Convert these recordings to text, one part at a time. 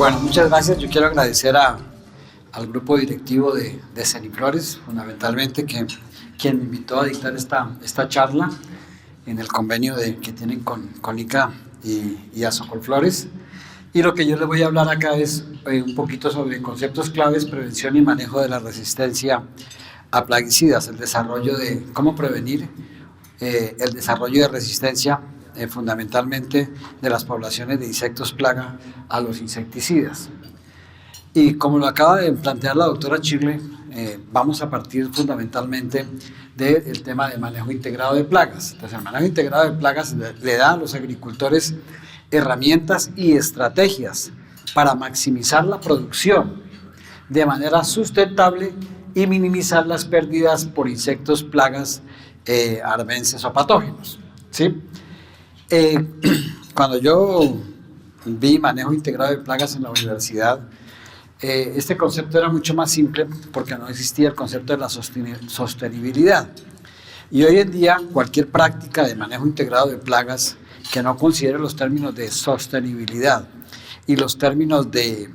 Bueno, muchas gracias. Yo quiero agradecer al grupo directivo de Ceniflores, fundamentalmente, quien me invitó a dictar esta charla en el convenio que tienen con ICA y Azocolflores. Y lo que yo les voy a hablar acá es un poquito sobre conceptos claves, prevención y manejo de la resistencia a plaguicidas, el desarrollo de cómo prevenir el desarrollo de resistencia fundamentalmente de las poblaciones de insectos plaga a los insecticidas. Y como lo acaba de plantear la doctora Chirle, vamos a partir fundamentalmente del tema de manejo integrado de plagas. Entonces, el manejo integrado de plagas le da a los agricultores herramientas y estrategias para maximizar la producción de manera sustentable y minimizar las pérdidas por insectos, plagas, arbences o patógenos, ¿sí? Cuando yo vi manejo integrado de plagas en la universidad, este concepto era mucho más simple porque no existía el concepto de la sostenibilidad. Y hoy en día cualquier práctica de manejo integrado de plagas que no considere los términos de sostenibilidad y los términos de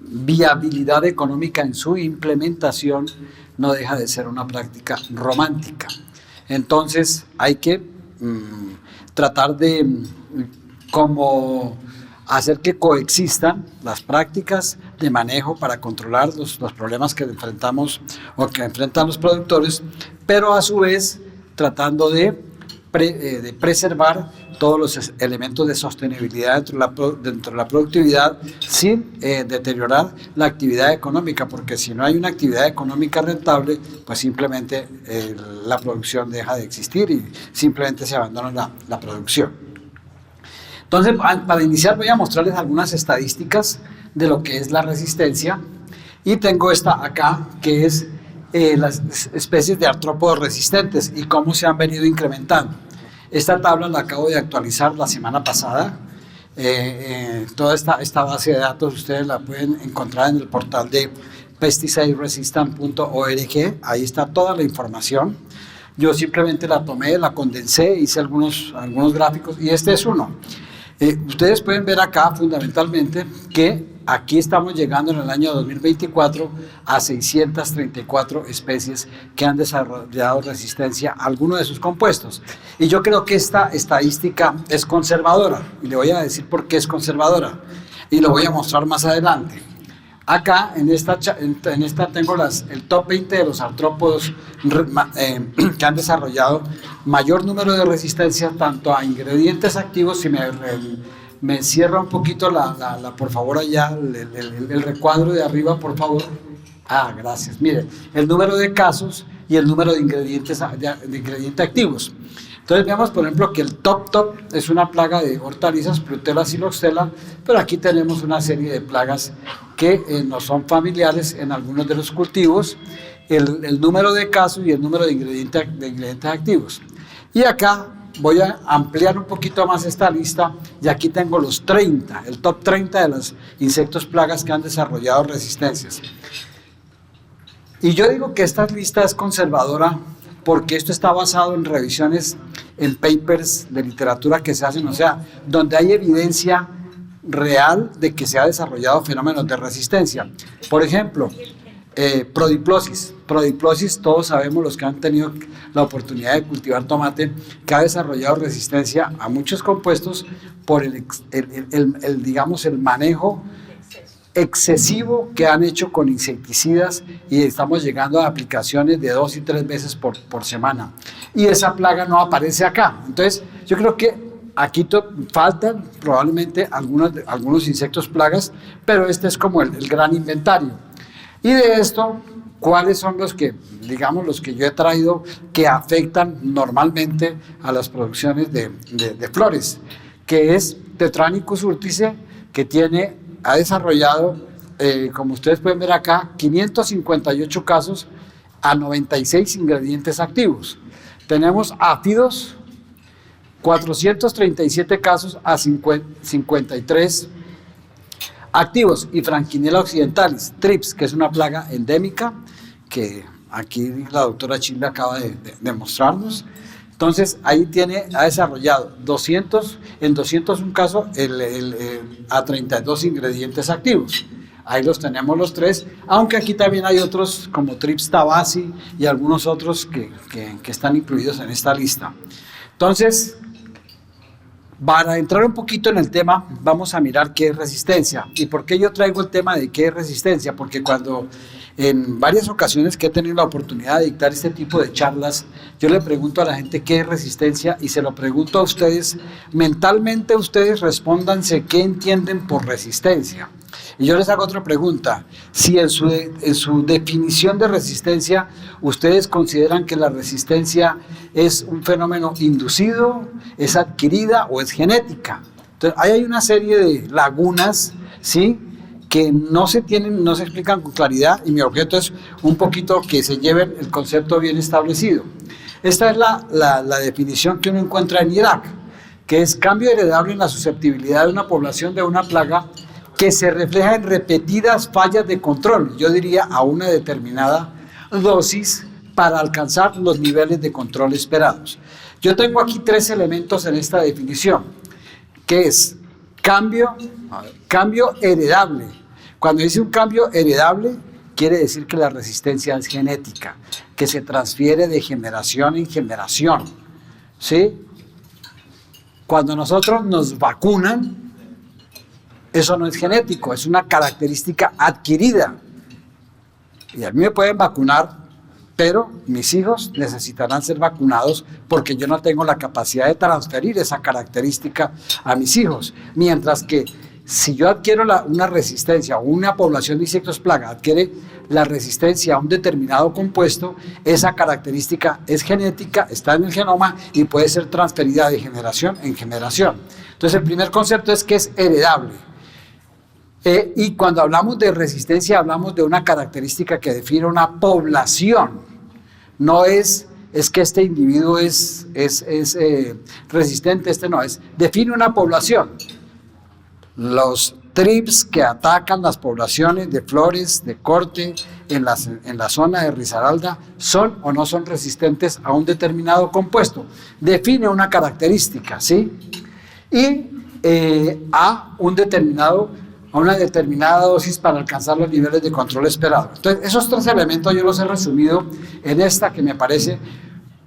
viabilidad económica en su implementación no deja de ser una práctica romántica. Entonces hay que tratar de como hacer que coexistan las prácticas de manejo para controlar los problemas que enfrentamos o que enfrentan los productores, pero a su vez tratando de preservar todos los elementos de sostenibilidad dentro de la productividad sin deteriorar la actividad económica, porque si no hay una actividad económica rentable, pues simplemente la producción deja de existir y simplemente se abandona la producción. Entonces, para iniciar voy a mostrarles algunas estadísticas de lo que es la resistencia, y tengo esta acá que es las especies de artrópodos resistentes y cómo se han venido incrementando. Esta tabla la acabo de actualizar la semana pasada. Toda esta base de datos ustedes la pueden encontrar en el portal de pesticideresistant.org. Ahí está toda la información. Yo simplemente la tomé, la condensé, hice algunos gráficos y este es uno. Ustedes pueden ver acá fundamentalmente que aquí estamos llegando en el año 2024 a 634 especies que han desarrollado resistencia a alguno de sus compuestos. Y yo creo que esta estadística es conservadora, y le voy a decir por qué es conservadora, y lo voy a mostrar más adelante. Acá en esta tengo el top 20 de los artrópodos que han desarrollado mayor número de resistencia tanto a ingredientes activos. Si me cierra un poquito por favor allá, el recuadro de arriba, por favor. Gracias. Mire, el número de casos y el número de ingredientes activos. Entonces vemos, por ejemplo, que el top es una plaga de hortalizas, Prutella xyloxtella, pero aquí tenemos una serie de plagas que no son familiares en algunos de los cultivos, el número de casos y el número de ingredientes activos. Y acá voy a ampliar un poquito más esta lista, y aquí tengo el top 30 de los insectos plagas que han desarrollado resistencias. Y yo digo que esta lista es conservadora porque esto está basado en revisiones, en papers de literatura que se hacen, o sea, donde hay evidencia real de que se ha desarrollado fenómenos de resistencia. Por ejemplo, prodiplosis. Prodiplosis, todos sabemos, los que han tenido la oportunidad de cultivar tomate, que ha desarrollado resistencia a muchos compuestos por digamos, el manejo excesivo que han hecho con insecticidas, y estamos llegando a aplicaciones de 2 y 3 veces por semana, y esa plaga no aparece acá. Entonces yo creo que aquí faltan probablemente algunos insectos plagas, pero este es como el gran inventario. Y de esto, ¿cuáles son los que yo he traído que afectan normalmente a las producciones de flores? Que es Tetranicus urtice, que ha desarrollado, como ustedes pueden ver acá, 558 casos a 96 ingredientes activos. Tenemos áfidos, 437 casos a 53 activos, y Franquinella occidentalis, trips, que es una plaga endémica, que aquí la doctora Chile acaba de mostrarnos, Entonces, ahí ha desarrollado en 201 casos a 32 ingredientes activos. Ahí los tenemos los tres, aunque aquí también hay otros como Trips Tabasi y algunos otros que están incluidos en esta lista. Entonces, para entrar un poquito en el tema, vamos a mirar qué es resistencia. ¿Y por qué yo traigo el tema de qué es resistencia? Porque cuando en varias ocasiones que he tenido la oportunidad de dictar este tipo de charlas, yo le pregunto a la gente qué es resistencia y se lo pregunto a ustedes, mentalmente ustedes respóndanse qué entienden por resistencia. Y yo les hago otra pregunta, si en su definición de resistencia ustedes consideran que la resistencia es un fenómeno inducido, es adquirida o es genética. Entonces, ahí hay una serie de lagunas, ¿sí?, que no se explican con claridad, y mi objeto es un poquito que se lleven el concepto bien establecido. Esta es la definición que uno encuentra en Irak, que es cambio heredable en la susceptibilidad de una población de una plaga que se refleja en repetidas fallas de control, yo diría a una determinada dosis para alcanzar los niveles de control esperados. Yo tengo aquí 3 elementos en esta definición, que es cambio heredable. Cuando dice un cambio heredable, quiere decir que la resistencia es genética, que se transfiere de generación en generación, ¿sí? Cuando nosotros nos vacunan, eso no es genético, es una característica adquirida. Y a mí me pueden vacunar, pero mis hijos necesitarán ser vacunados porque yo no tengo la capacidad de transferir esa característica a mis hijos. Mientras que si yo adquiero una resistencia o una población de insectos plaga adquiere la resistencia a un determinado compuesto, esa característica es genética, está en el genoma y puede ser transferida de generación en generación. Entonces el primer concepto es que es heredable. Y cuando hablamos de resistencia hablamos de una característica que define una población. No es que este individuo es resistente, define una población. Los trips que atacan las poblaciones de flores, de corte, en la zona de Risaralda, ¿son o no son resistentes a un determinado compuesto? Define una característica, ¿sí? Y a una determinada dosis para alcanzar los niveles de control esperado. Entonces, esos 3 elementos yo los he resumido en esta que me parece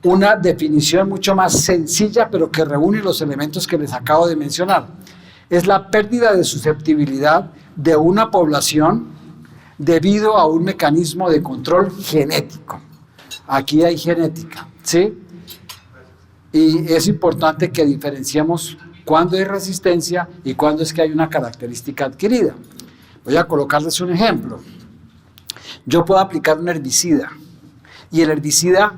una definición mucho más sencilla, pero que reúne los elementos que les acabo de mencionar. Es la pérdida de susceptibilidad de una población debido a un mecanismo de control genético. Aquí hay genética, ¿sí? Y es importante que diferenciemos cuándo hay resistencia y cuándo es que hay una característica adquirida. Voy a colocarles un ejemplo. Yo puedo aplicar un herbicida y el herbicida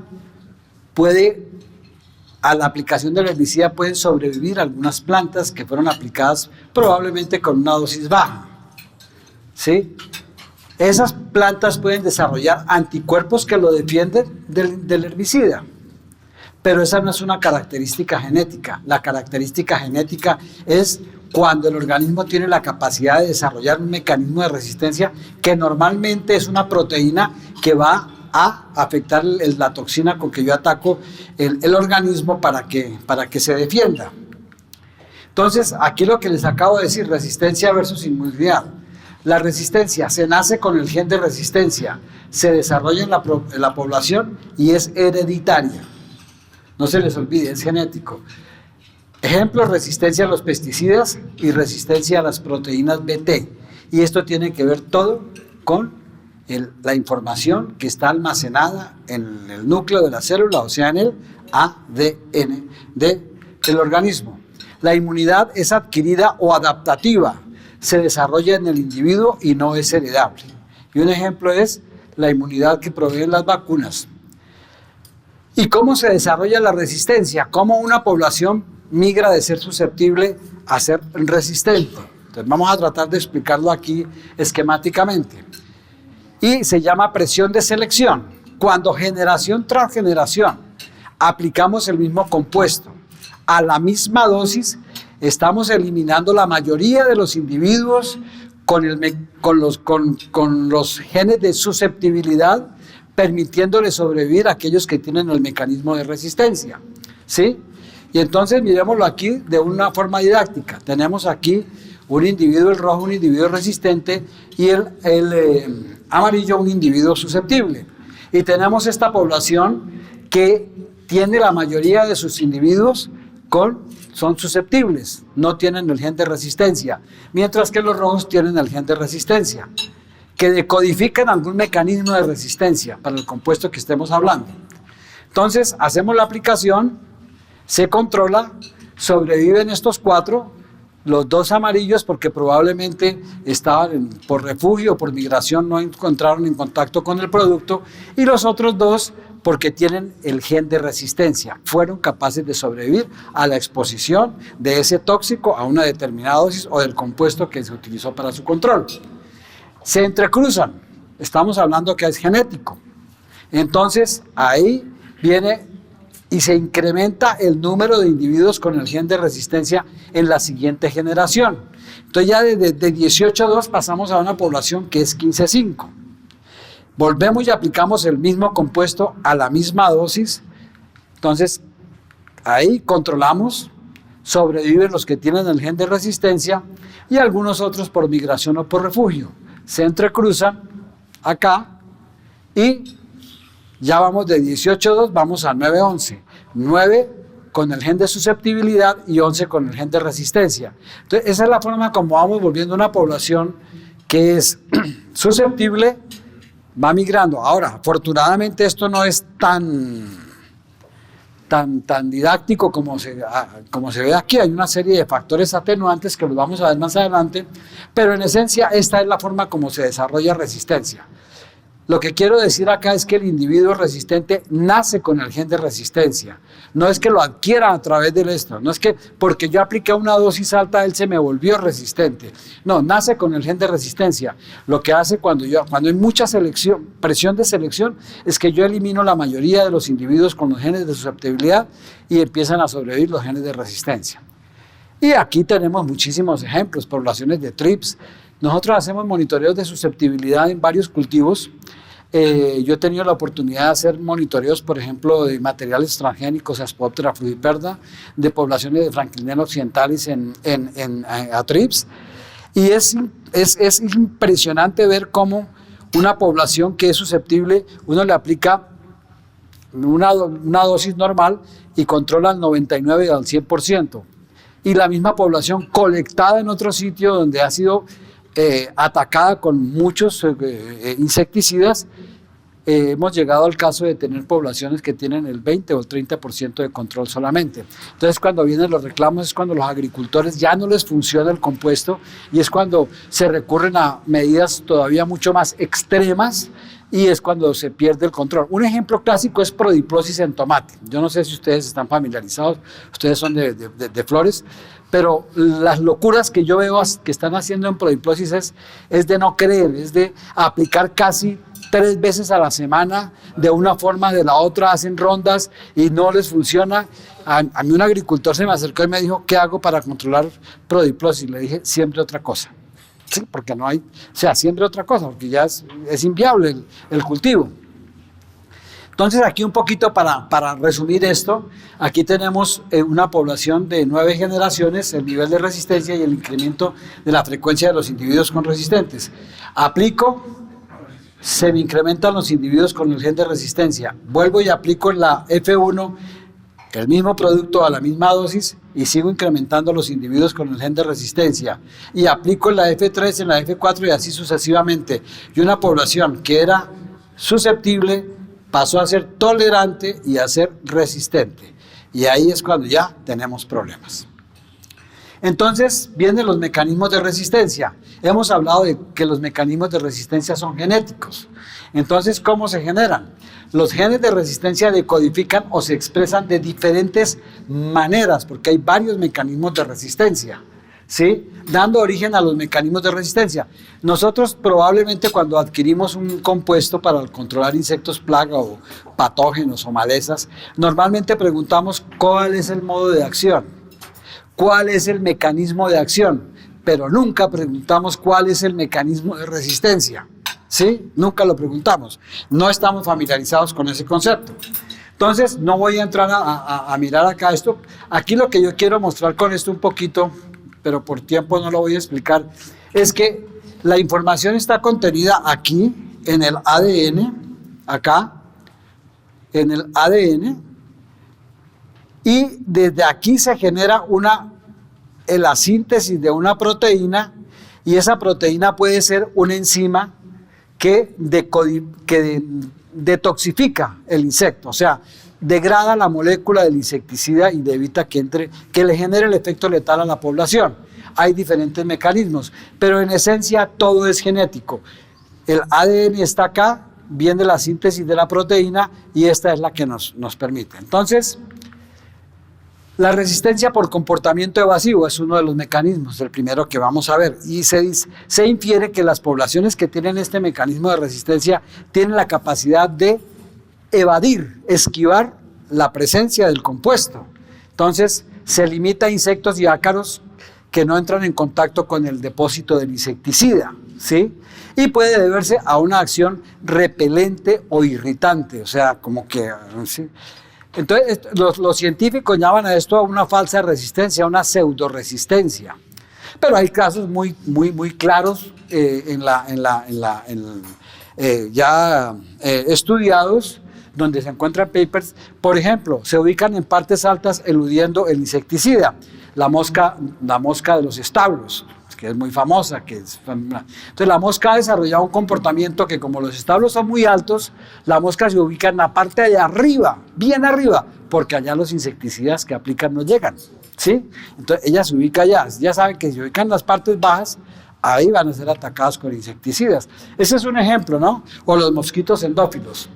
a la aplicación del herbicida pueden sobrevivir algunas plantas que fueron aplicadas probablemente con una dosis baja, ¿sí? Esas plantas pueden desarrollar anticuerpos que lo defienden del herbicida, pero esa no es una característica genética. La característica genética es cuando el organismo tiene la capacidad de desarrollar un mecanismo de resistencia que normalmente es una proteína que va a afectar la toxina con que yo ataco el organismo para que se defienda. Entonces, aquí lo que les acabo de decir, resistencia versus inmunidad. La resistencia se nace con el gen de resistencia, se desarrolla en la población y es hereditaria. No se les olvide, es genético. Ejemplo, resistencia a los pesticidas y resistencia a las proteínas BT. Y esto tiene que ver todo con la información que está almacenada en el núcleo de la célula, o sea, en el ADN del organismo. La inmunidad es adquirida o adaptativa, se desarrolla en el individuo y no es heredable. Y un ejemplo es la inmunidad que proveen las vacunas. ¿Y cómo se desarrolla la resistencia? ¿Cómo una población migra de ser susceptible a ser resistente? Entonces vamos a tratar de explicarlo aquí esquemáticamente. Y se llama presión de selección. Cuando generación tras generación aplicamos el mismo compuesto a la misma dosis, estamos eliminando la mayoría de los individuos con los genes de susceptibilidad, permitiéndoles sobrevivir a aquellos que tienen el mecanismo de resistencia. ¿sí? Y entonces miremoslo aquí de una forma didáctica. Tenemos aquí un individuo, el rojo, un individuo resistente, y el amarillo, un individuo susceptible. Y tenemos esta población que tiene la mayoría de sus individuos son susceptibles, no tienen el gen de resistencia, mientras que los rojos tienen el gen de resistencia, que decodifican algún mecanismo de resistencia para el compuesto que estemos hablando. Entonces, hacemos la aplicación, se controla, sobreviven estos 4, los 2 amarillos porque probablemente estaban por refugio o por migración, no encontraron en contacto con el producto, y los otros 2 porque tienen el gen de resistencia, fueron capaces de sobrevivir a la exposición de ese tóxico a una determinada dosis o del compuesto que se utilizó para su control. Se entrecruzan, estamos hablando que es genético, entonces ahí viene y se incrementa el número de individuos con el gen de resistencia en la siguiente generación. Entonces ya de 18.2 pasamos a una población que es 15.5. Volvemos y aplicamos el mismo compuesto a la misma dosis. Entonces ahí controlamos, sobreviven los que tienen el gen de resistencia y algunos otros por migración o por refugio. Se entrecruzan acá y ya vamos de 18.2, vamos a 9.11. 9 con el gen de susceptibilidad y 11 con el gen de resistencia. Entonces, esa es la forma como vamos volviendo una población que es susceptible, va migrando. Ahora, afortunadamente esto no es tan didáctico como se ve aquí. Hay una serie de factores atenuantes que los vamos a ver más adelante, pero en esencia esta es la forma como se desarrolla resistencia. Lo que quiero decir acá es que el individuo resistente nace con el gen de resistencia. No es que lo adquiera a través del esto, no es que porque yo apliqué una dosis alta él se me volvió resistente. No, nace con el gen de resistencia. Lo que hace cuando hay mucha presión de selección, es que yo elimino la mayoría de los individuos con los genes de susceptibilidad y empiezan a sobrevivir los genes de resistencia. Y aquí tenemos muchísimos ejemplos, poblaciones de TRIPS. Nosotros hacemos monitoreos de susceptibilidad en varios cultivos. Yo he tenido la oportunidad de hacer monitoreos, por ejemplo, de materiales transgénicos, Aspoptera frugiperda, de poblaciones de Franklinella occidentalis a TRIPS. Y es impresionante ver cómo una población que es susceptible, uno le aplica una dosis normal y controla al 99 al 100%. Y la misma población colectada en otro sitio donde ha sido atacada con muchos insecticidas, hemos llegado al caso de tener poblaciones que tienen el 20 o el 30% de control solamente. Entonces, cuando vienen los reclamos es cuando los agricultores ya no les funciona el compuesto y es cuando se recurren a medidas todavía mucho más extremas y es cuando se pierde el control. Un ejemplo clásico es prodiplosis en tomate. Yo no sé si ustedes están familiarizados, ustedes son de flores, pero las locuras que yo veo que están haciendo en prodiplosis es de no creer, es de aplicar casi 3 veces a la semana, de una forma, de la otra, hacen rondas y no les funciona. A mí un agricultor se me acercó y me dijo, ¿qué hago para controlar prodiplosis? Le dije, siempre otra cosa. Sí, porque no hay, o sea, siempre otra cosa, porque ya es inviable el cultivo. Entonces aquí un poquito para resumir esto, aquí tenemos una población de 9 generaciones, el nivel de resistencia y el incremento de la frecuencia de los individuos con resistentes. Aplico, se me incrementan los individuos con el gen de resistencia. Vuelvo y aplico en la F1 el mismo producto a la misma dosis y sigo incrementando los individuos con el gen de resistencia. Y aplico en la F3, en la F4 y así sucesivamente. Y una población que era susceptible pasó a ser tolerante y a ser resistente. Y ahí es cuando ya tenemos problemas. Entonces vienen los mecanismos de resistencia. Hemos hablado de que los mecanismos de resistencia son genéticos. Entonces, ¿cómo se generan? Los genes de resistencia decodifican o se expresan de diferentes maneras, porque hay varios mecanismos de resistencia, ¿sí? Dando origen a los mecanismos de resistencia. Nosotros probablemente cuando adquirimos un compuesto para controlar insectos plaga o patógenos o malezas, normalmente preguntamos cuál es el modo de acción, cuál es el mecanismo de acción, pero nunca preguntamos cuál es el mecanismo de resistencia, ¿sí? Nunca lo preguntamos, no estamos familiarizados con ese concepto. Entonces, no voy a entrar a mirar acá esto. Aquí lo que yo quiero mostrar con esto un poquito, pero por tiempo no lo voy a explicar, es que la información está contenida aquí, en el ADN, acá, en el ADN, y desde aquí se genera la síntesis de una proteína, y esa proteína puede ser una enzima que detoxifica el insecto, o sea, degrada la molécula del insecticida y evita que le genere el efecto letal a la población. Hay diferentes mecanismos, pero en esencia todo es genético. El ADN está acá, viene la síntesis de la proteína y esta es la que nos permite. Entonces, la resistencia por comportamiento evasivo es uno de los mecanismos, el primero que vamos a ver, y se infiere que las poblaciones que tienen este mecanismo de resistencia tienen la capacidad de evadir, esquivar la presencia del compuesto. Entonces, se limita a insectos y ácaros que no entran en contacto con el depósito del insecticida, ¿sí? Y puede deberse a una acción repelente o irritante, o sea, como que... ¿sí? Entonces, los científicos llaman a esto una falsa resistencia, una pseudoresistencia. Pero hay casos muy claros estudiados, donde se encuentran papers. Por ejemplo, se ubican en partes altas eludiendo el insecticida, la mosca de los establos, que es muy famosa. Entonces la mosca ha desarrollado un comportamiento que, como los establos son muy altos, la mosca se ubica en la parte de arriba, bien arriba, porque allá los insecticidas que aplican no llegan, ¿sí? Entonces ella se ubica allá. Ya saben que si se ubican en las partes bajas, ahí van a ser atacados con insecticidas. Ese es un ejemplo, ¿no? O los mosquitos endófilos.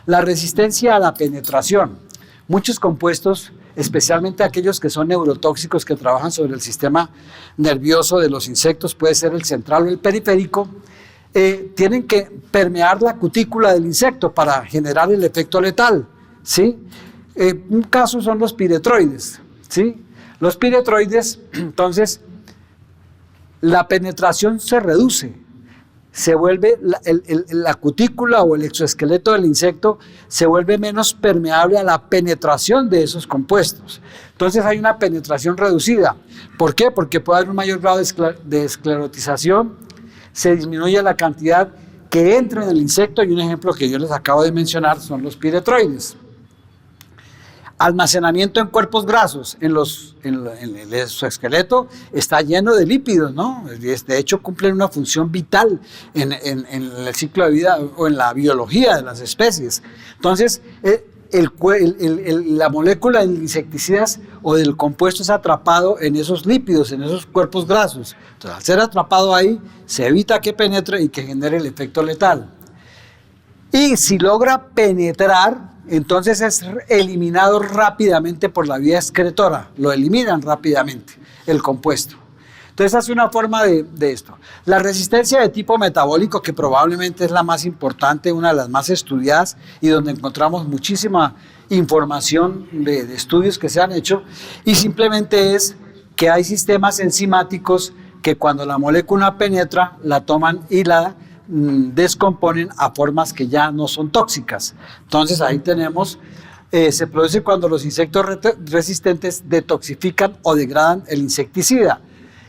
La resistencia a la penetración. Muchos compuestos, especialmente aquellos que son neurotóxicos, que trabajan sobre el sistema nervioso de los insectos, puede ser el central o el periférico, tienen que permear la cutícula del insecto para generar el efecto letal, ¿sí? Un caso son los piretroides, ¿sí? Los piretroides, entonces, la penetración se reduce, se vuelve la cutícula o el exoesqueleto del insecto se vuelve menos permeable a la penetración de esos compuestos. Entonces hay una penetración reducida. ¿Por qué? Porque puede haber un mayor grado de esclerotización, se disminuye la cantidad que entra en el insecto, y un ejemplo que yo les acabo de mencionar son los piretroides. Almacenamiento en cuerpos grasos, en el exoesqueleto está lleno de lípidos, ¿no? De hecho cumplen una función vital en el ciclo de vida o en la biología de las especies. Entonces, la molécula de insecticidas o del compuesto es atrapado en esos lípidos, en esos cuerpos grasos. Entonces, al ser atrapado ahí, se evita que penetre y que genere el efecto letal. Y si logra penetrar, entonces es eliminado rápidamente por la vía excretora, lo eliminan rápidamente el compuesto. Entonces esa es una forma de esto. La resistencia de tipo metabólico, que probablemente es la más importante, una de las más estudiadas y donde encontramos muchísima información de estudios que se han hecho, y simplemente es que hay sistemas enzimáticos que cuando la molécula penetra, la toman y la descomponen a formas que ya no son tóxicas. Entonces ahí tenemos, se produce cuando los insectos resistentes detoxifican o degradan el insecticida,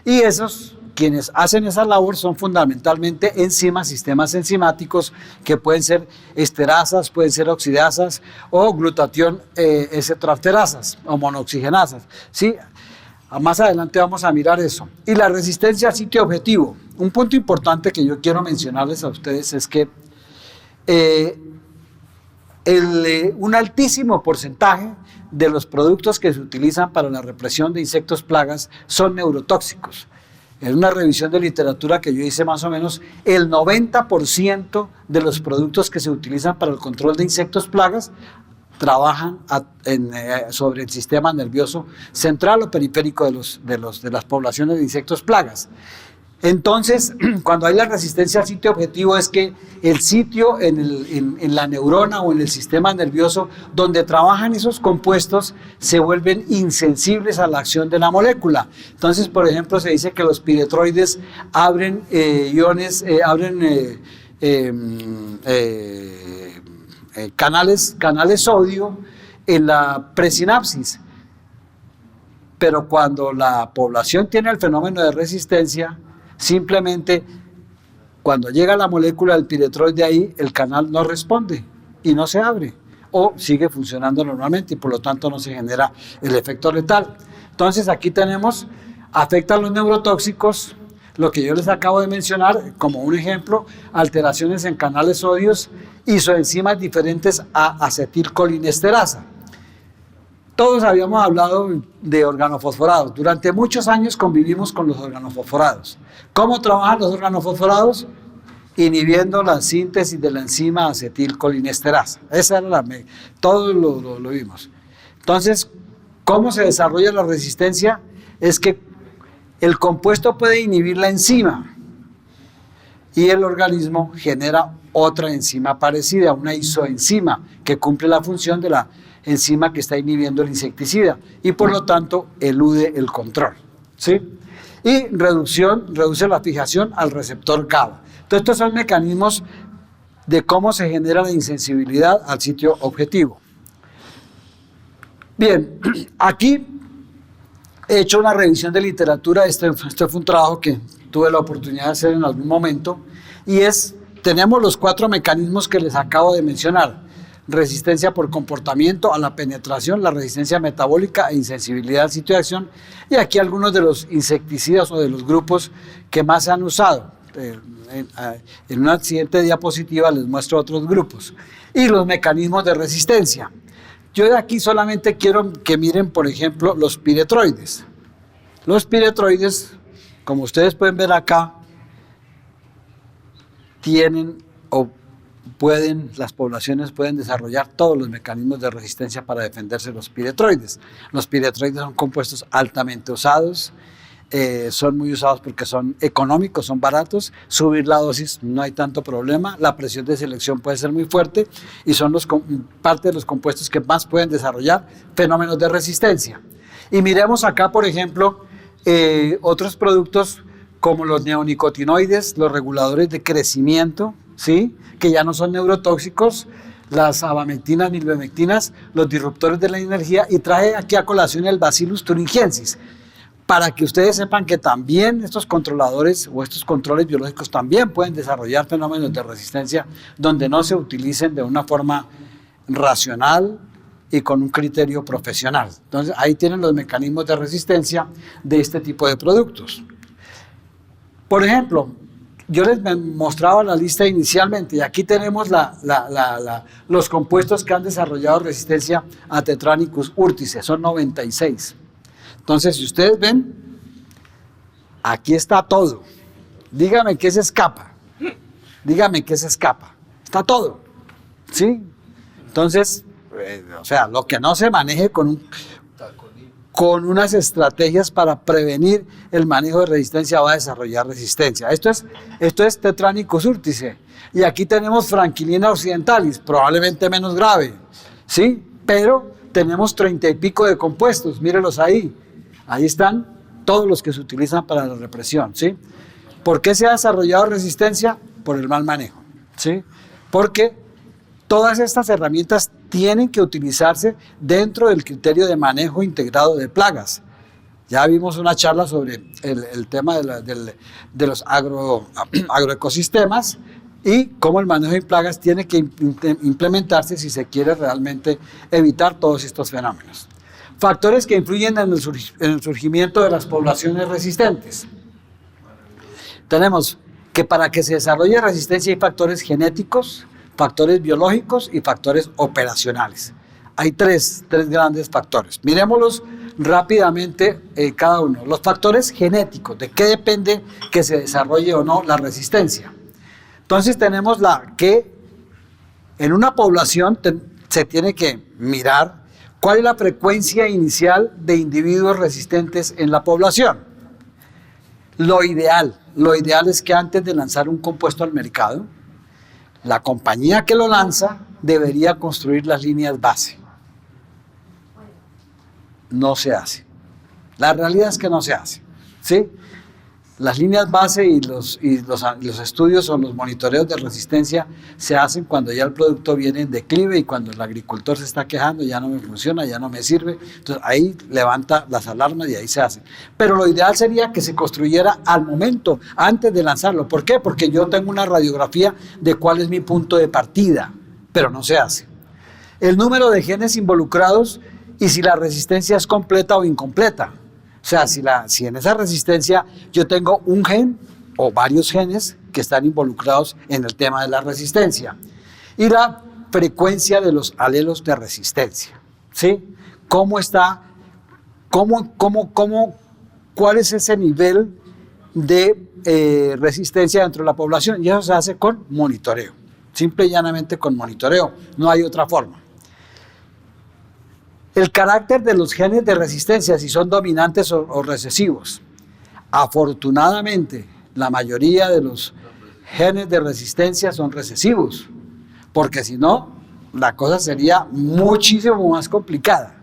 y quienes hacen esa labor son fundamentalmente enzimas, sistemas enzimáticos que pueden ser esterasas, pueden ser oxidasas o glutatión S-transferasas o monooxigenasas, ¿sí? Más adelante vamos a mirar eso. Y la resistencia al sitio objetivo. Un punto importante que yo quiero mencionarles a ustedes es que un altísimo porcentaje de los productos que se utilizan para la represión de insectos plagas son neurotóxicos. En una revisión de literatura que yo hice, más o menos el 90% de los productos que se utilizan para el control de insectos plagas trabajan sobre el sistema nervioso central o periférico de las poblaciones de insectos plagas. Entonces, cuando hay la resistencia al sitio objetivo, es que el sitio en la neurona o en el sistema nervioso donde trabajan esos compuestos se vuelven insensibles a la acción de la molécula. Entonces, por ejemplo, se dice que los piretroides abren canales sodio en la presinapsis. Pero cuando la población tiene el fenómeno de resistencia, simplemente cuando llega la molécula del piretroide ahí, el canal no responde y no se abre, o sigue funcionando normalmente y por lo tanto no se genera el efecto letal. Entonces aquí tenemos, afectan los neurotóxicos, lo que yo les acabo de mencionar como un ejemplo, alteraciones en canales sodios, isoenzimas diferentes a acetilcolinesterasa. Todos habíamos hablado de organofosforados. Durante muchos años convivimos con los organofosforados. ¿Cómo trabajan los organofosforados? Inhibiendo la síntesis de la enzima acetilcolinesterasa. Esa era todos lo vimos. Entonces, ¿cómo se desarrolla la resistencia? Es que el compuesto puede inhibir la enzima y el organismo genera otra enzima parecida, una isoenzima, que cumple la función de la enzima que está inhibiendo el insecticida y por lo tanto elude el control, ¿sí? Y reduce la fijación al receptor GABA. Entonces, estos son mecanismos de cómo se genera la insensibilidad al sitio objetivo. Bien, aquí he hecho una revisión de literatura. Este fue un trabajo que tuve la oportunidad de hacer en algún momento, y tenemos los 4 mecanismos que les acabo de mencionar: resistencia por comportamiento a la penetración, la resistencia metabólica e insensibilidad al sitio de acción, y aquí algunos de los insecticidas o de los grupos que más se han usado. En una siguiente diapositiva les muestro otros grupos. Y los mecanismos de resistencia. Yo de aquí solamente quiero que miren, por ejemplo, los piretroides. Los piretroides, como ustedes pueden ver acá, tienen las poblaciones pueden desarrollar todos los mecanismos de resistencia para defenderse de los piretroides. Los piretroides son compuestos altamente usados, son muy usados porque son económicos, son baratos, subir la dosis no hay tanto problema, la presión de selección puede ser muy fuerte y son parte de los compuestos que más pueden desarrollar fenómenos de resistencia. Y miremos acá, por ejemplo, otros productos como los neonicotinoides, los reguladores de crecimiento, ¿sí?, que ya no son neurotóxicos, las abamectinas, milbemectinas, los disruptores de la energía, y traje aquí a colación el Bacillus thuringiensis, para que ustedes sepan que también estos controladores o estos controles biológicos también pueden desarrollar fenómenos de resistencia donde no se utilicen de una forma racional y con un criterio profesional. Entonces ahí tienen los mecanismos de resistencia de este tipo de productos. Por ejemplo, yo les mostraba la lista inicialmente y aquí tenemos los compuestos que han desarrollado resistencia a Tetranicus urtice, son 96. Entonces, si ustedes ven, aquí está todo. Dígame qué se escapa. Dígame qué se escapa. Está todo. ¿Sí? Entonces, o sea, lo que no se maneje con unas estrategias para prevenir el manejo de resistencia va a desarrollar resistencia. Esto es Tetranicus urtice. Y aquí tenemos Franquilina occidentalis, probablemente menos grave, ¿sí? Pero tenemos 30 y pico de compuestos, mírenlos ahí. Ahí están todos los que se utilizan para la represión, ¿sí? ¿Por qué se ha desarrollado resistencia? Por el mal manejo, ¿sí? Porque todas estas herramientas tienen que utilizarse dentro del criterio de manejo integrado de plagas. Ya vimos una charla sobre el tema de los agroecosistemas y cómo el manejo de plagas tiene que implementarse si se quiere realmente evitar todos estos fenómenos. Factores que influyen en el surgimiento de las poblaciones resistentes. Tenemos que para que se desarrolle resistencia hay factores genéticos, factores biológicos y factores operacionales. Hay tres grandes factores. Miremoslos rápidamente cada uno. Los factores genéticos, ¿de qué depende que se desarrolle o no la resistencia? Entonces tenemos que en una población se tiene que mirar cuál es la frecuencia inicial de individuos resistentes en la población. Lo ideal es que antes de lanzar un compuesto al mercado, la compañía que lo lanza debería construir las líneas base. No se hace. La realidad es que no se hace, ¿sí? Las líneas base y los estudios o los monitoreos de resistencia se hacen cuando ya el producto viene en declive y cuando el agricultor se está quejando, ya no me funciona, ya no me sirve. Entonces ahí levanta las alarmas y ahí se hace. Pero lo ideal sería que se construyera al momento, antes de lanzarlo. ¿Por qué? Porque yo tengo una radiografía de cuál es mi punto de partida, pero no se hace. El número de genes involucrados y si la resistencia es completa o incompleta. O sea, si en esa resistencia yo tengo un gen o varios genes que están involucrados en el tema de la resistencia. Y la frecuencia de los alelos de resistencia. ¿Sí? ¿Cómo está? ¿Cuál es ese nivel de resistencia dentro de la población? Y eso se hace con monitoreo. Simple y llanamente con monitoreo. No hay otra forma. El carácter de los genes de resistencia, si son dominantes o recesivos. Afortunadamente, la mayoría de los genes de resistencia son recesivos, porque si no, la cosa sería muchísimo más complicada.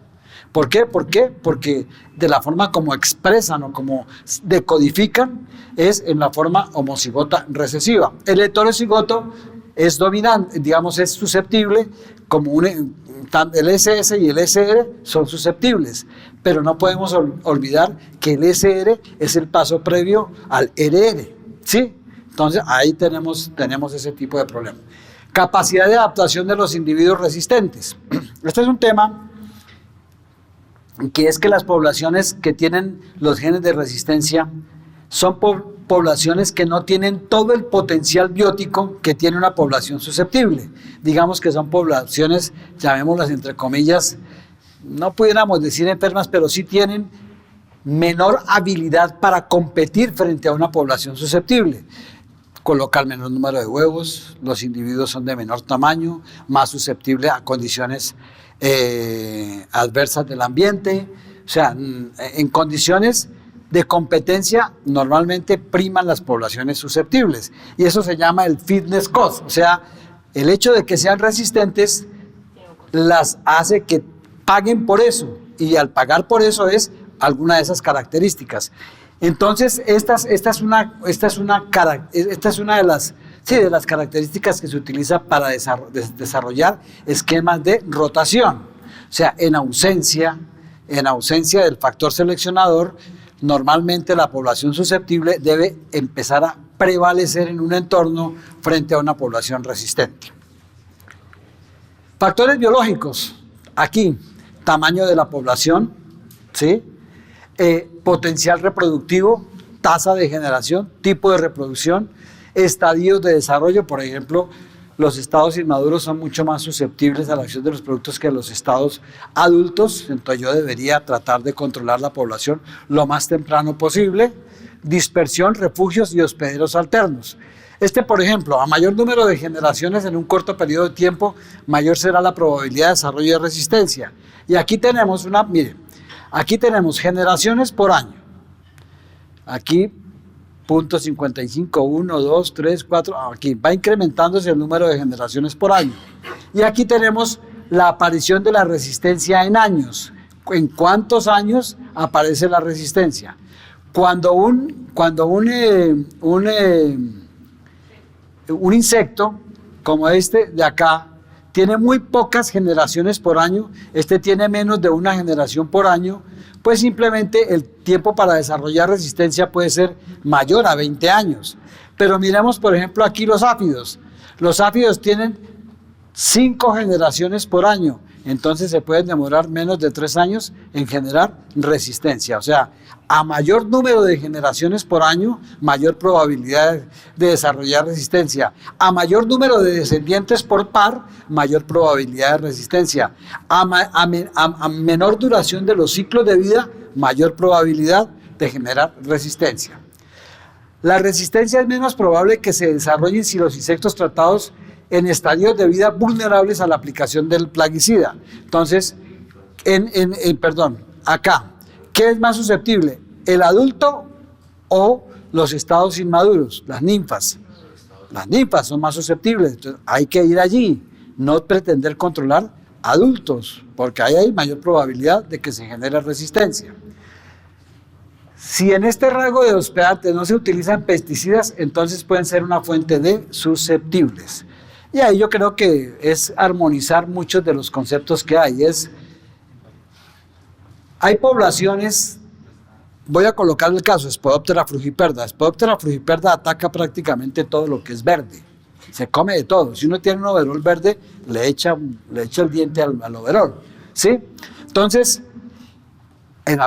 ¿Por qué? Porque de la forma como expresan o como decodifican es en la forma homocigota recesiva. El heterocigoto es dominante, digamos, es susceptible como el SS y el SR son susceptibles, pero no podemos olvidar que el SR es el paso previo al RR, ¿sí? Entonces ahí tenemos ese tipo de problema. Capacidad de adaptación de los individuos resistentes. Este es un tema que es que las poblaciones que tienen los genes de resistencia son poblaciones que no tienen todo el potencial biótico que tiene una población susceptible. Digamos que son poblaciones, llamémoslas entre comillas, no pudiéramos decir enfermas, pero sí tienen menor habilidad para competir frente a una población susceptible. Colocan menor número de huevos, los individuos son de menor tamaño, más susceptibles a condiciones adversas del ambiente. O sea, en condiciones de competencia normalmente priman las poblaciones susceptibles y eso se llama el fitness cost, o sea, el hecho de que sean resistentes las hace que paguen por eso y al pagar por eso es alguna de esas características. Entonces esta es una de las características que se utiliza para desarrollar esquemas de rotación, o sea, en ausencia del factor seleccionador. Normalmente la población susceptible debe empezar a prevalecer en un entorno frente a una población resistente. Factores biológicos. Aquí, tamaño de la población, ¿sí? Potencial reproductivo, tasa de generación, tipo de reproducción, estadios de desarrollo. Por ejemplo, los estados inmaduros son mucho más susceptibles a la acción de los productos que los estados adultos, entonces yo debería tratar de controlar la población lo más temprano posible. Dispersión, refugios y hospederos alternos. Por ejemplo, a mayor número de generaciones en un corto periodo de tiempo, mayor será la probabilidad de desarrollo de resistencia. Y aquí tenemos aquí tenemos generaciones por año. Aquí 0.55, 1, 2, 3, 4, aquí va incrementándose el número de generaciones por año. Y aquí tenemos la aparición de la resistencia en años. ¿En cuántos años aparece la resistencia? Cuando un insecto como este de acá tiene muy pocas generaciones por año, tiene menos de una generación por año, pues simplemente el tiempo para desarrollar resistencia puede ser mayor a 20 años. Pero miremos, por ejemplo, aquí los áfidos. Los áfidos tienen 5 generaciones por año, entonces se pueden demorar menos de 3 años en generar resistencia. O sea, a mayor número de generaciones por año, mayor probabilidad de desarrollar resistencia. A mayor número de descendientes por par, mayor probabilidad de resistencia. A menor duración de los ciclos de vida, mayor probabilidad de generar resistencia. La resistencia es menos probable que se desarrolle si los insectos tratados en estadios de vida vulnerables a la aplicación del plaguicida. Entonces, acá, ¿qué es más susceptible? ¿El adulto o los estados inmaduros? Las ninfas. Las ninfas son más susceptibles, entonces hay que ir allí, no pretender controlar adultos, porque ahí hay mayor probabilidad de que se genere resistencia. Si en este rango de hospedaje no se utilizan pesticidas, entonces pueden ser una fuente de susceptibles. Y ahí yo creo que es armonizar muchos de los conceptos que hay. Hay poblaciones, voy a colocar el caso, Spodoptera frugiperda. Spodoptera frugiperda ataca prácticamente todo lo que es verde. Se come de todo. Si uno tiene un overol verde, le echa el diente al overol, ¿sí? Entonces, en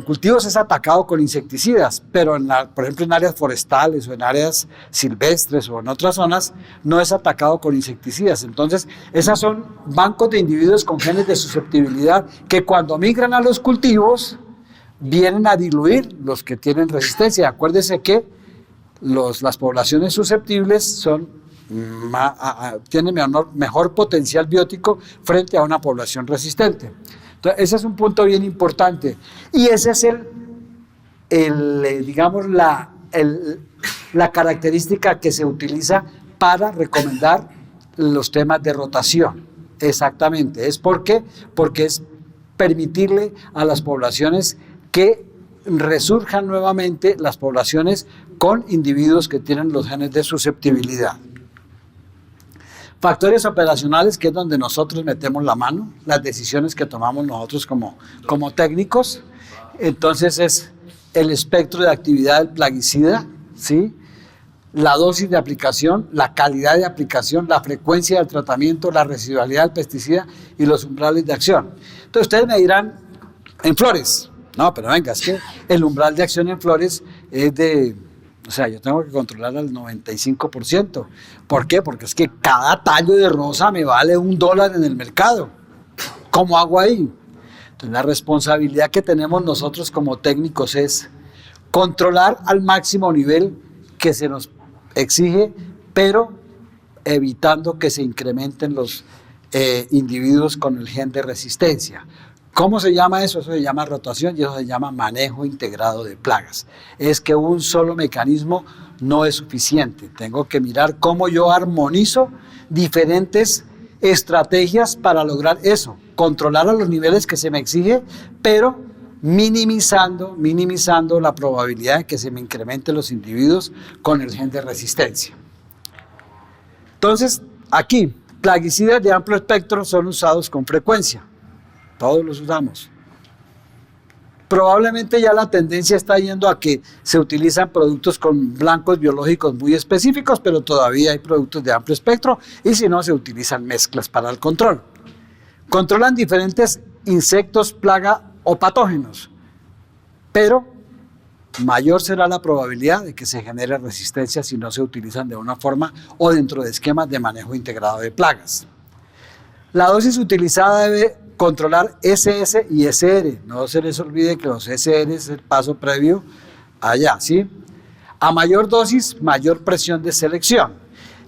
cultivos es atacado con insecticidas, pero por ejemplo en áreas forestales o en áreas silvestres o en otras zonas no es atacado con insecticidas. Entonces, esas son bancos de individuos con genes de susceptibilidad que cuando migran a los cultivos vienen a diluir los que tienen resistencia. Acuérdese que las poblaciones susceptibles tienen mejor potencial biótico frente a una población resistente. Entonces, ese es un punto bien importante. Y ese es digamos, la característica que se utiliza para recomendar los temas de rotación. Exactamente. ¿Es por qué? Porque es permitirle a las poblaciones que resurjan nuevamente las poblaciones con individuos que tienen los genes de susceptibilidad. Factores operacionales, que es donde nosotros metemos la mano, las decisiones que tomamos nosotros como técnicos. Entonces es el espectro de actividad del plaguicida, ¿sí? La dosis de aplicación, la calidad de aplicación, la frecuencia del tratamiento, la residualidad del pesticida y los umbrales de acción. Entonces ustedes me dirán, en flores, no, pero venga, es que el umbral de acción en flores es yo tengo que controlar al 95%. ¿Por qué? Porque es que cada tallo de rosa me vale $1 en el mercado. ¿Cómo hago ahí? Entonces, la responsabilidad que tenemos nosotros como técnicos es controlar al máximo nivel que se nos exige, pero evitando que se incrementen los individuos con el gen de resistencia. ¿Cómo se llama eso? Eso se llama rotación y eso se llama manejo integrado de plagas. Es que un solo mecanismo no es suficiente. Tengo que mirar cómo yo armonizo diferentes estrategias para lograr eso. Controlar a los niveles que se me exige, pero minimizando la probabilidad de que se me incrementen los individuos con el gen de resistencia. Entonces, aquí, plaguicidas de amplio espectro son usados con frecuencia. Todos los usamos. Probablemente ya la tendencia está yendo a que se utilizan productos con blancos biológicos muy específicos, pero todavía hay productos de amplio espectro y si no se utilizan mezclas para el control. Controlan diferentes insectos, plaga o patógenos, pero mayor será la probabilidad de que se genere resistencia si no se utilizan de una forma o dentro de esquemas de manejo integrado de plagas. La dosis utilizada debe controlar SS y SR. No se les olvide que los SR es el paso previo allá, ¿sí? A mayor dosis, mayor presión de selección.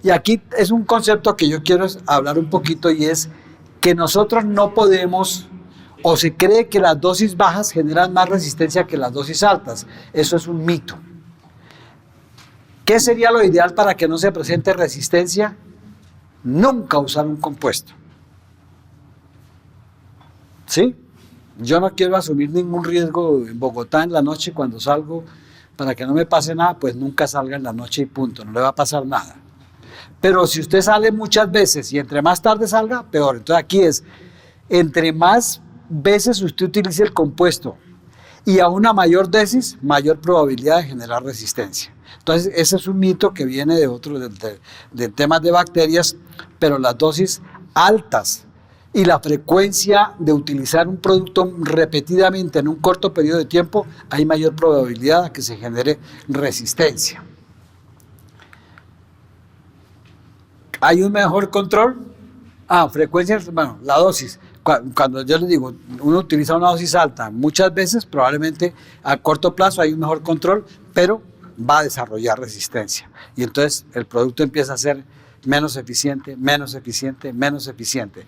Y aquí es un concepto que yo quiero hablar un poquito y es que nosotros no podemos, o se cree que las dosis bajas generan más resistencia que las dosis altas. Eso es un mito. ¿Qué sería lo ideal para que no se presente resistencia? Nunca usar un compuesto. ¿Sí? Yo no quiero asumir ningún riesgo en Bogotá en la noche cuando salgo, para que no me pase nada, pues nunca salga en la noche y punto, no le va a pasar nada. Pero si usted sale muchas veces y entre más tarde salga, peor. Entonces aquí es, entre más veces usted utilice el compuesto y a una mayor dosis, mayor probabilidad de generar resistencia. Entonces ese es un mito que viene de temas de bacterias, pero las dosis altas y la frecuencia de utilizar un producto repetidamente en un corto periodo de tiempo, hay mayor probabilidad de que se genere resistencia. ¿Hay un mejor control? Frecuencia, bueno, la dosis. Cuando yo les digo, uno utiliza una dosis alta, muchas veces, probablemente a corto plazo hay un mejor control, pero va a desarrollar resistencia. Y entonces el producto empieza a ser menos eficiente, menos eficiente, menos eficiente.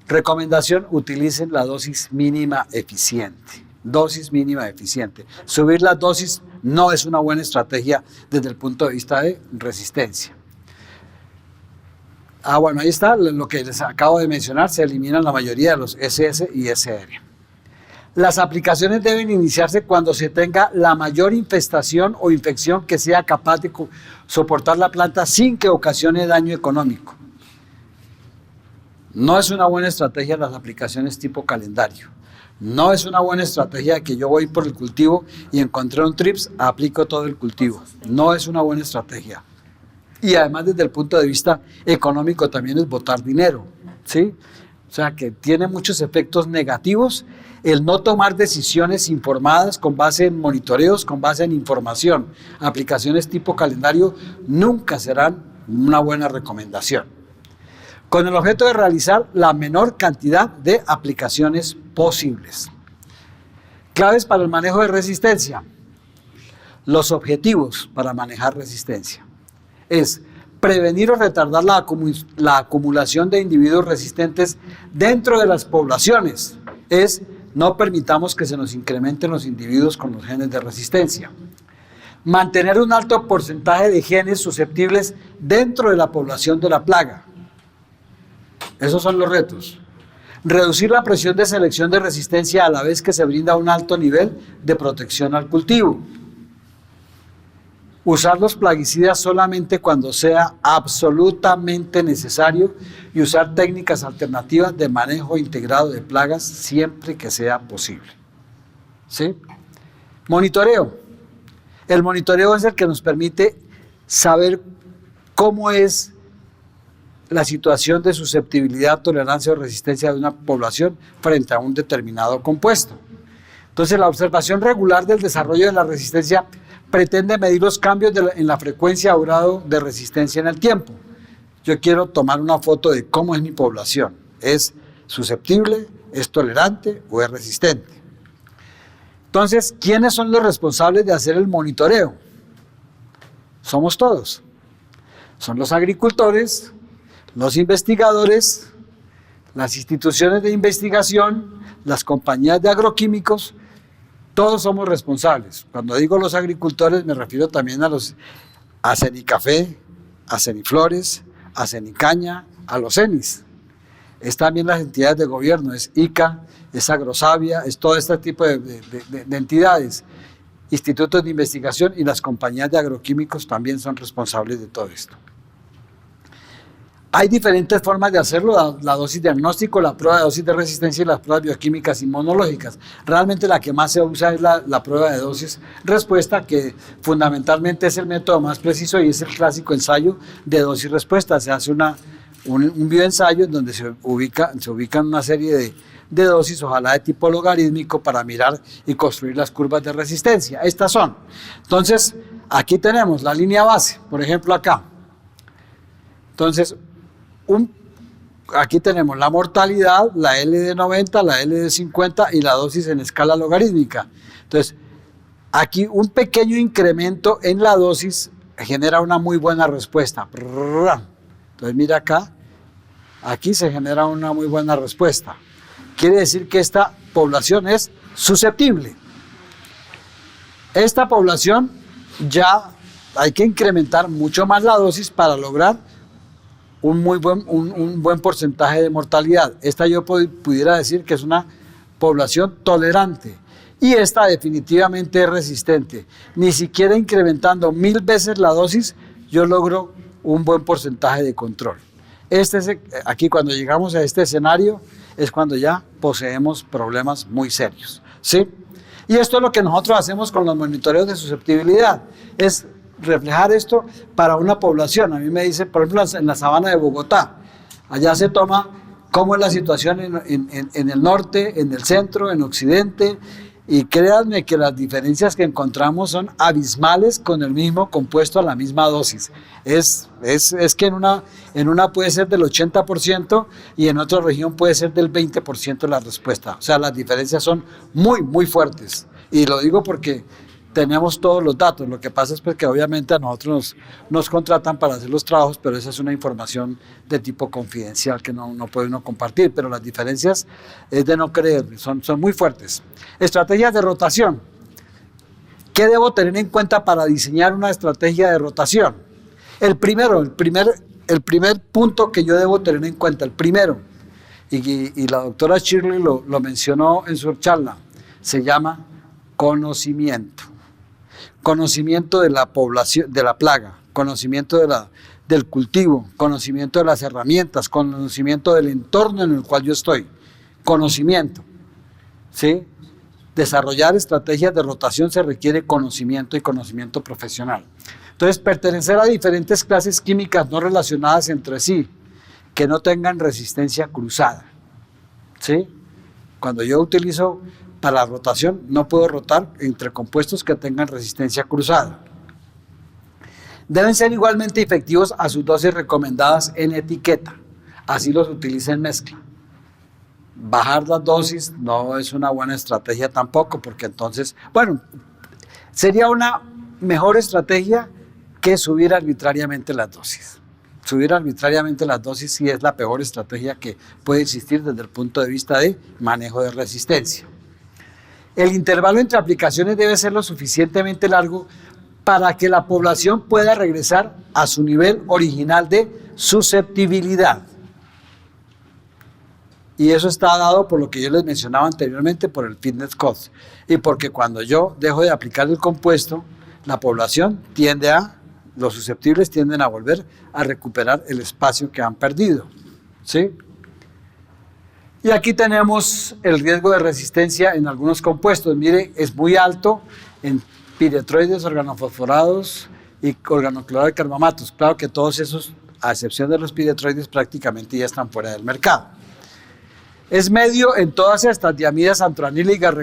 Recomendación, utilicen la dosis mínima eficiente. Dosis mínima eficiente. Subir las dosis no es una buena estrategia desde el punto de vista de resistencia. Bueno, ahí está lo que les acabo de mencionar. Se eliminan la mayoría de los SS y SR. Las aplicaciones deben iniciarse cuando se tenga la mayor infestación o infección que sea capaz de soportar la planta sin que ocasione daño económico. No es una buena estrategia las aplicaciones tipo calendario. No es una buena estrategia que yo voy por el cultivo y encontré un trips, aplico todo el cultivo. No es una buena estrategia. Y además desde el punto de vista económico también es botar dinero, ¿sí? O sea que tiene muchos efectos negativos el no tomar decisiones informadas con base en monitoreos, con base en información. Aplicaciones tipo calendario nunca serán una buena recomendación. Con el objeto de realizar la menor cantidad de aplicaciones posibles. Claves para el manejo de resistencia. Los objetivos para manejar resistencia es prevenir o retardar la acumulación de individuos resistentes dentro de las poblaciones. Es no permitamos que se nos incrementen los individuos con los genes de resistencia. Mantener un alto porcentaje de genes susceptibles dentro de la población de la plaga. Esos son los retos. Reducir la presión de selección de resistencia a la vez que se brinda un alto nivel de protección al cultivo. Usar los plaguicidas solamente cuando sea absolutamente necesario y usar técnicas alternativas de manejo integrado de plagas siempre que sea posible. ¿Sí? Monitoreo. El monitoreo es el que nos permite saber cómo es la situación de susceptibilidad, tolerancia o resistencia de una población frente a un determinado compuesto. Entonces, la observación regular del desarrollo de la resistencia pretende medir los cambios en la frecuencia o grado de resistencia en el tiempo. Yo quiero tomar una foto de cómo es mi población. ¿Es susceptible, es tolerante o es resistente? Entonces, ¿quiénes son los responsables de hacer el monitoreo? Somos todos. Son los agricultores, los investigadores, las instituciones de investigación, las compañías de agroquímicos. Todos somos responsables. Cuando digo los agricultores me refiero también a Cenicafé, a Ceniflores, a Cenicaña, a los CENIS. Es también las entidades de gobierno, es ICA, es Agrosavia, es todo este tipo de entidades, institutos de investigación y las compañías de agroquímicos también son responsables de todo esto. Hay diferentes formas de hacerlo, la dosis diagnóstico, la prueba de dosis de resistencia y las pruebas bioquímicas inmunológicas. Realmente la que más se usa es la prueba de dosis respuesta, que fundamentalmente es el método más preciso y es el clásico ensayo de dosis respuesta. Se hace un bioensayo en donde se ubican una serie de dosis, ojalá de tipo logarítmico, para mirar y construir las curvas de resistencia. Estas son. Entonces, aquí tenemos la línea base, por ejemplo acá. Entonces, aquí tenemos la mortalidad, la L de 90, la L de 50 y la dosis en escala logarítmica. Entonces, aquí un pequeño incremento en la dosis genera una muy buena respuesta. Entonces, mira acá, aquí se genera una muy buena respuesta. Quiere decir que esta población es susceptible. Esta población ya hay que incrementar mucho más la dosis para lograr un buen porcentaje de mortalidad. Esta yo pudiera decir que es una población tolerante y esta definitivamente es resistente. Ni siquiera incrementando 1000 veces la dosis yo logro un buen porcentaje de control. Aquí cuando llegamos a este escenario es cuando ya poseemos problemas muy serios, ¿sí? Y esto es lo que nosotros hacemos con los monitoreos de susceptibilidad, es reflejar esto para una población. A mí me dice, por ejemplo, en la sabana de Bogotá, allá se toma cómo es la situación en el norte, en el centro, en occidente, y créanme que las diferencias que encontramos son abismales con el mismo compuesto a la misma dosis. Es que en una puede ser del 80% y en otra región puede ser del 20% la respuesta. O sea, las diferencias son muy, muy fuertes. Y lo digo porque tenemos todos los datos. Lo que pasa es pues que obviamente a nosotros nos contratan para hacer los trabajos, pero esa es una información de tipo confidencial que no puede uno compartir, pero las diferencias es de no creer, son muy fuertes. Estrategias de rotación. ¿Qué debo tener en cuenta para diseñar una estrategia de rotación? El primer punto que yo debo tener en cuenta, el primero, y la doctora Shirley lo mencionó en su charla, se llama conocimiento. Conocimiento de la población, de la plaga, conocimiento del cultivo, conocimiento de las herramientas, conocimiento del entorno en el cual yo estoy. Conocimiento, ¿sí? Desarrollar estrategias de rotación se requiere conocimiento y conocimiento profesional. Entonces, pertenecer a diferentes clases químicas no relacionadas entre sí, que no tengan resistencia cruzada, ¿sí? Cuando yo utilizo para la rotación, no puedo rotar entre compuestos que tengan resistencia cruzada. Deben ser igualmente efectivos a sus dosis recomendadas en etiqueta, así los utilice en mezcla. Bajar las dosis no es una buena estrategia tampoco, porque entonces, bueno, sería una mejor estrategia que subir arbitrariamente las dosis. Subir arbitrariamente las dosis sí es la peor estrategia que puede existir desde el punto de vista de manejo de resistencia. El intervalo entre aplicaciones debe ser lo suficientemente largo para que la población pueda regresar a su nivel original de susceptibilidad. Y eso está dado por lo que yo les mencionaba anteriormente, por el fitness cost. Y porque cuando yo dejo de aplicar el compuesto, la población los susceptibles tienden a volver a recuperar el espacio que han perdido, ¿sí? Y aquí tenemos el riesgo de resistencia en algunos compuestos. Mire, es muy alto en piretroides, organofosforados y organoclorado de carbamatos. Claro que todos esos, a excepción de los piretroides, prácticamente ya están fuera del mercado. Es medio en todas estas diamidas antroanílicas,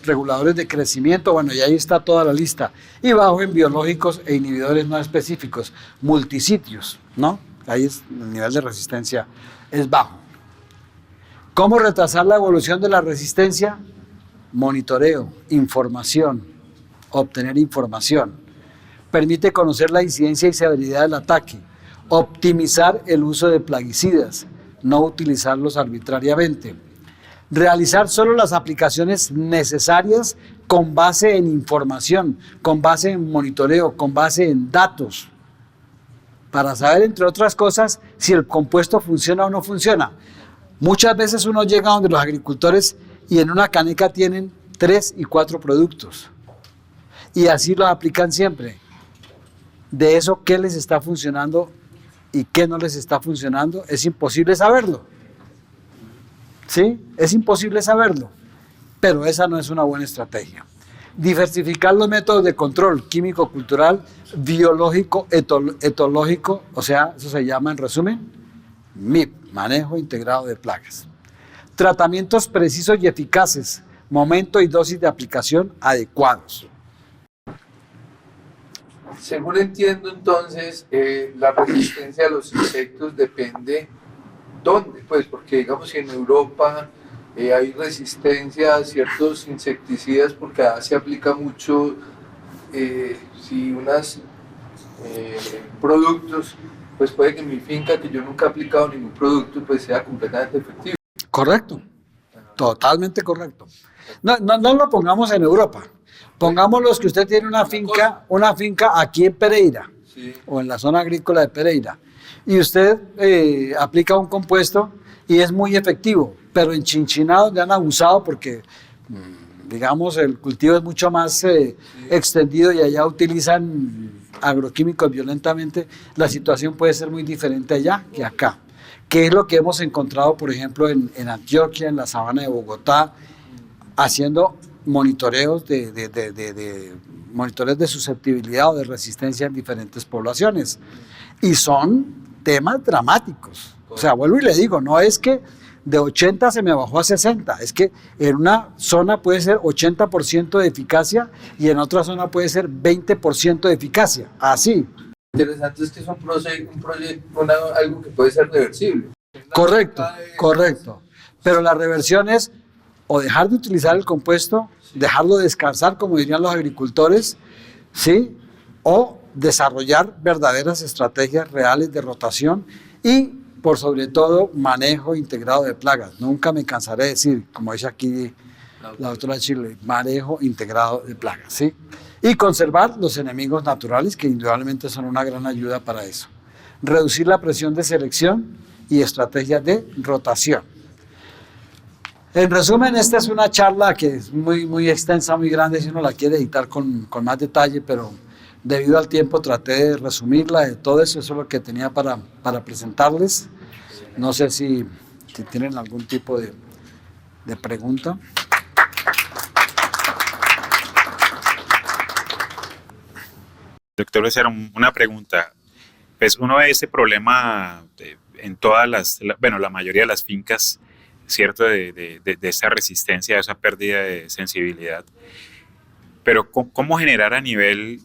reguladores de crecimiento, bueno, y ahí está toda la lista. Y bajo en biológicos e inhibidores no específicos, multisitios, ¿no? Ahí el nivel de resistencia es bajo. ¿Cómo retrasar la evolución de la resistencia? Monitoreo, información, obtener información. Permite conocer la incidencia y severidad del ataque. Optimizar el uso de plaguicidas, no utilizarlos arbitrariamente. Realizar solo las aplicaciones necesarias con base en información, con base en monitoreo, con base en datos, para saber, entre otras cosas, si el compuesto funciona o no funciona. Muchas veces uno llega donde los agricultores y en una caneca tienen 3 y 4 productos. Y así los aplican siempre. De eso, ¿qué les está funcionando y qué no les está funcionando? Es imposible saberlo. ¿Sí? Es imposible saberlo. Pero esa no es una buena estrategia. Diversificar los métodos de control químico, cultural, biológico, etológico, o sea, eso se llama en resumen MIP, manejo integrado de plagas. Tratamientos precisos y eficaces, momento y dosis de aplicación adecuados. Según entiendo, entonces, la resistencia a los insectos depende dónde, pues, porque digamos que en Europa hay resistencia a ciertos insecticidas porque se aplica mucho, si unos productos, pues puede que en mi finca, que yo nunca he aplicado ningún producto, pues sea completamente efectivo. Correcto, totalmente correcto. No lo pongamos en Europa. Pongámoslo que usted tiene una finca aquí en Pereira, sí, o en la zona agrícola de Pereira, y usted aplica un compuesto y es muy efectivo, pero en Chinchiná, donde han abusado porque, digamos, el cultivo es mucho más extendido y allá utilizan agroquímicos violentamente, la situación puede ser muy diferente allá que acá. ¿Qué es lo que hemos encontrado, por ejemplo, en Antioquia, en la sabana de Bogotá, haciendo monitoreos monitores de susceptibilidad o de resistencia en diferentes poblaciones? Y son temas dramáticos. O sea, vuelvo y le digo, no es que de 80 se me bajó a 60, es que en una zona puede ser 80% de eficacia y en otra zona puede ser 20% de eficacia, así. Interesante es que es un proyecto, algo que puede ser reversible. Correcto, correcto. Pero la reversión es o dejar de utilizar el compuesto, dejarlo descansar, como dirían los agricultores, ¿sí? O desarrollar verdaderas estrategias reales de rotación y, por sobre todo, manejo integrado de plagas. Nunca me cansaré de decir, como dice aquí la doctora Chile, manejo integrado de plagas, ¿sí? Y conservar los enemigos naturales, que indudablemente son una gran ayuda para eso. Reducir la presión de selección y estrategias de rotación. En resumen, esta es una charla que es muy extensa, muy grande, si uno la quiere editar con más detalle, pero debido al tiempo traté de resumirla, de todo eso, eso es lo que tenía para presentarles. No sé si tienen algún tipo de pregunta. Doctor, esa era una pregunta. Pues uno ve ese problema en todas la mayoría de las fincas, ¿cierto? De esa resistencia, de esa pérdida de sensibilidad. Pero ¿cómo generar a nivel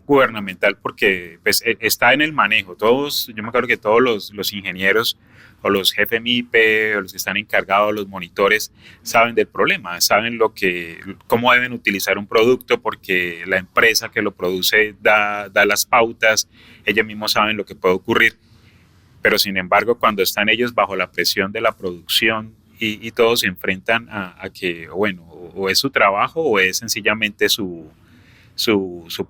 gubernamental? Porque pues, está en el manejo. Yo me acuerdo que todos los ingenieros o los jefes MIPE o los que están encargados, los monitores, saben del problema, saben cómo deben utilizar un producto porque la empresa que lo produce da las pautas, ellos mismos saben lo que puede ocurrir. Pero sin embargo, cuando están ellos bajo la presión de la producción y todos se enfrentan a que, bueno, o es su trabajo o es sencillamente su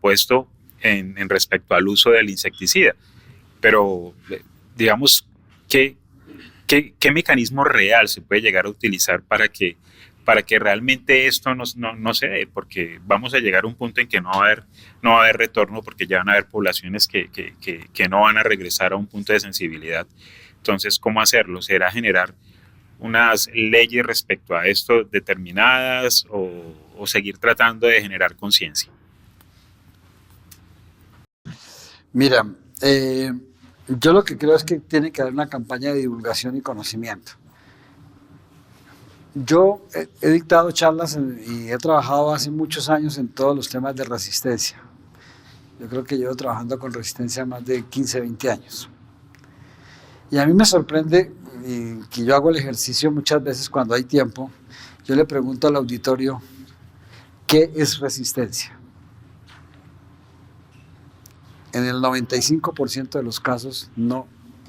puesto en respecto al uso del insecticida. Pero, digamos, ¿qué mecanismo real se puede llegar a utilizar para que realmente esto no se dé? Porque vamos a llegar a un punto en que no va a haber retorno, porque ya van a haber poblaciones que no van a regresar a un punto de sensibilidad. Entonces, ¿cómo hacerlo? ¿Será generar unas leyes respecto a esto determinadas o seguir tratando de generar conciencia? Mira, yo lo que creo es que tiene que haber una campaña de divulgación y conocimiento. Yo he dictado charlas y he trabajado hace muchos años en todos los temas de resistencia. Yo creo que llevo trabajando con resistencia más de 15, 20 años. Y a mí me sorprende, y que yo hago el ejercicio muchas veces cuando hay tiempo, yo le pregunto al auditorio, ¿qué es resistencia? En el 95% de los casos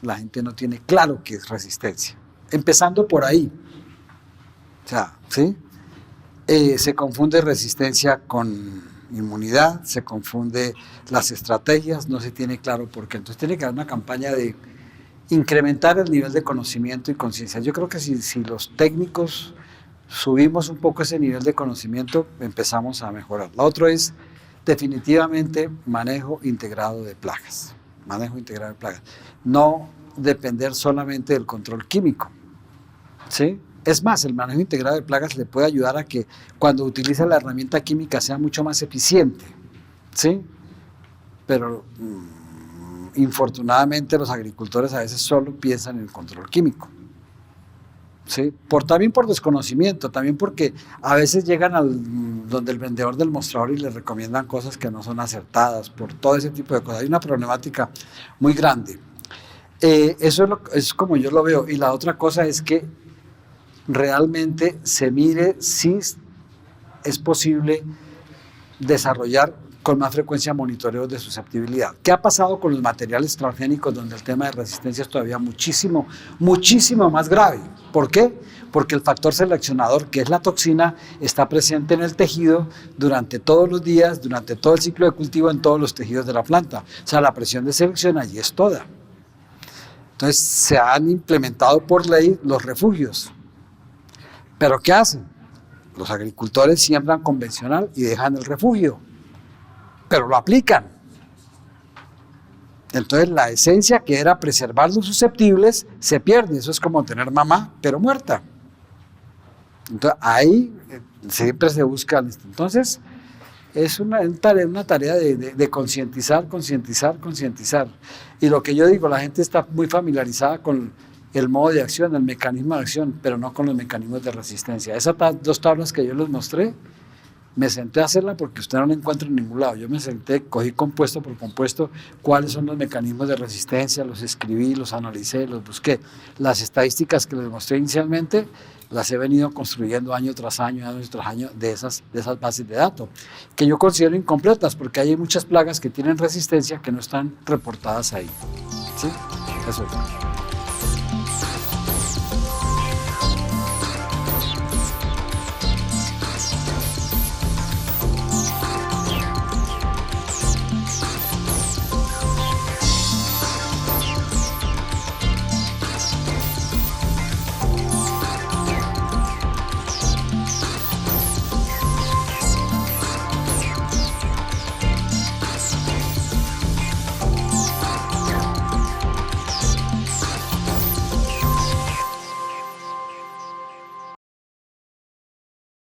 la gente no tiene claro qué es resistencia. Empezando por ahí. O sea, ¿sí? Se confunde resistencia con inmunidad, se confunde las estrategias, no se tiene claro por qué. Entonces tiene que haber una campaña de incrementar el nivel de conocimiento y conciencia. Yo creo que si los técnicos subimos un poco ese nivel de conocimiento, empezamos a mejorar. Lo otro es definitivamente manejo integrado de plagas. Manejo integrado de plagas. No depender solamente del control químico, ¿sí? Es más, el manejo integrado de plagas le puede ayudar a que cuando utiliza la herramienta química sea mucho más eficiente, ¿sí? Pero infortunadamente los agricultores a veces solo piensan en el control químico, ¿sí? También por desconocimiento, también porque a veces llegan donde el vendedor del mostrador y les recomiendan cosas que no son acertadas, por todo ese tipo de cosas. Hay una problemática muy grande. Eso es como yo lo veo. Y la otra cosa es que realmente se mire si es posible desarrollar con más frecuencia monitoreos de susceptibilidad. ¿Qué ha pasado con los materiales transgénicos donde el tema de resistencia es todavía muchísimo más grave? ¿Por qué? Porque el factor seleccionador, que es la toxina, está presente en el tejido durante todos los días, durante todo el ciclo de cultivo en todos los tejidos de la planta. O sea, la presión de selección allí es toda. Entonces, se han implementado por ley los refugios. ¿Pero qué hacen? Los agricultores siembran convencional y dejan el refugio, pero lo aplican. Entonces la esencia, que era preservar los susceptibles, se pierde. Eso es como tener mamá, pero muerta. Entonces ahí siempre se busca. Entonces es una tarea de concientizar. Y lo que yo digo, la gente está muy familiarizada con el modo de acción, el mecanismo de acción, pero no con los mecanismos de resistencia. Esas dos tablas que yo les mostré, me senté a hacerla porque usted no la encuentra en ningún lado. Yo me senté, cogí compuesto por compuesto cuáles son los mecanismos de resistencia, los escribí, los analicé, los busqué. Las estadísticas que les mostré inicialmente las he venido construyendo año tras año de esas bases de datos, que yo considero incompletas porque hay muchas plagas que tienen resistencia que no están reportadas ahí. ¿Sí? Eso es.